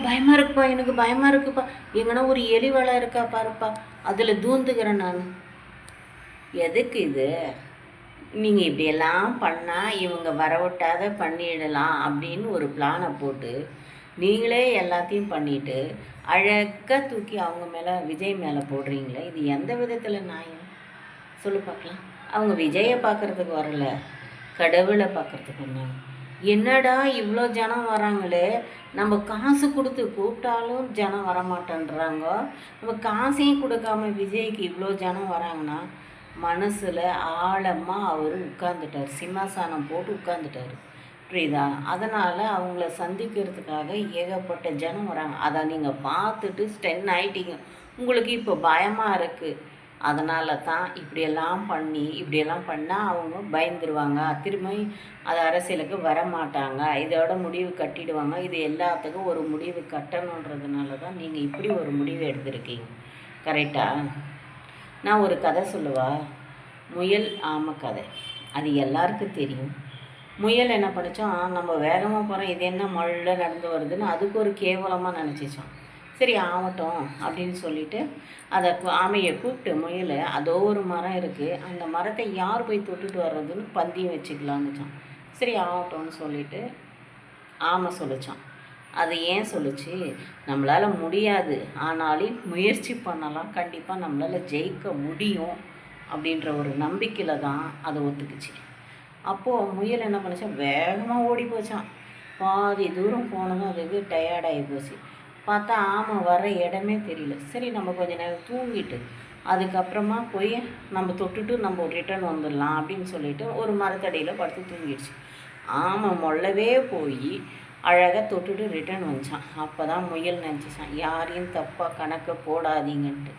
பயமாக இருக்குப்பா, எனக்கு பயமாக இருக்குப்பா, எங்கன்னா ஒரு எலி வலை இருக்கா பாருப்பா, அதில் தூந்துக்கிறேன் நான். எதுக்கு இது? நீங்கள் இப்படியெல்லாம் பண்ணால் இவங்க வரவிட்டாத பண்ணிடலாம் அப்படின்னு ஒரு பிளானை போட்டு நீங்களே எல்லாத்தையும் பண்ணிவிட்டு அழகாக தூக்கி அவங்க மேலே, விஜய் மேலே போடுறீங்களே, இது எந்த விதத்தில் நியாயம் சொல்லு பார்க்கலாம். அவங்க விஜயை பார்க்குறதுக்கு வரல, கடவுளை பார்க்குறதுக்கு வந்தாங்க. என்னடா இவ்வளோ ஜனம் வராங்களே, நம்ம காசு கொடுத்து கூப்பிட்டாலும் ஜனம் வரமாட்டேன்றாங்க, நம்ம காசையும் கொடுக்காம விஜய்க்கு இவ்வளோ ஜனம் வராங்கன்னா மனசில் ஆழமாக அவர் உட்கார்ந்துட்டார், சிம்மாசனம் போட்டு உட்கார்ந்துட்டார். புரியுதா? அதனால் அவங்கள சந்திக்கிறதுக்காக ஏகப்பட்ட ஜனம் வராங்க. அதை நீங்கள் பார்த்துட்டு ஸ்டென் ஆகிட்டீங்க. உங்களுக்கு இப்போ பயமாக இருக்குது. அதனால தான் இப்படியெல்லாம் இப்படியெல்லாம் பண்ணால் அவங்க பயந்துருவாங்க, திரும்ப அது அரசியலுக்கு வரமாட்டாங்க, இதோட முடிவு கட்டிடுவாங்க. இது எல்லாத்துக்கும் ஒரு முடிவு கட்டணுன்றதுனால தான் நீங்கள் இப்படி ஒரு முடிவு எடுத்திருக்கீங்க. கரெக்டாக? நான் ஒரு கதை சொல்லுவா, முயல் ஆமை கதை. அது எல்லாருக்கும் தெரியும். முயல் என்ன பண்ணிச்சோம், நம்ம வேகமாக போகிறோம், இது என்ன மழை நடந்து வருதுன்னு அதுக்கு ஒரு கேவலமாக நினச்சிச்சோம். சரி ஆகட்டும் அப்படின்னு சொல்லிவிட்டு அதை ஆமையை கூப்பிட்டு, முயல் அதோ ஒரு மரம் இருக்குது, அந்த மரத்தை யார் போய் தொட்டுட்டு வர்றதுன்னு பந்தயம் வச்சுக்கலான்னுச்சான். சரி ஆகட்டும்னு சொல்லிவிட்டு ஆமை சொல்லிச்சான். அது ஏன் சொல்லிச்சு, நம்மளால் முடியாது ஆனாலும் முயற்சி பண்ணலாம், கண்டிப்பாக நம்மளால் ஜெயிக்க முடியும் அப்படின்ற ஒரு நம்பிக்கையில் தான் அதை ஒத்துக்குச்சு. அப்போது முயல் என்ன பண்ணிச்சான், வேகமாக ஓடி போச்சான். பாதி தூரம் போனதும் அதுக்கு டயர்டாகி போச்சு. பார்த்தா ஆமை வர இடமே தெரியல. சரி நம்ம கொஞ்ச நேரம் தூங்கிட்டு அதுக்கப்புறமா போய் நம்ம தொட்டுட்டு நம்ம ரிட்டர்ன் வந்துடலாம் அப்படின்னு சொல்லிட்டு ஒரு மரத்தடியில் படுத்து தூங்கிடுச்சு. ஆமை மொல்லவே போய் அழகாக தொட்டுட்டு ரிட்டர்ன் வந்துச்சான். அப்போ தான் முயல் நினச்சிச்சான், யாரையும் தப்பாக கணக்கை போடாதீங்கன்ட்டு.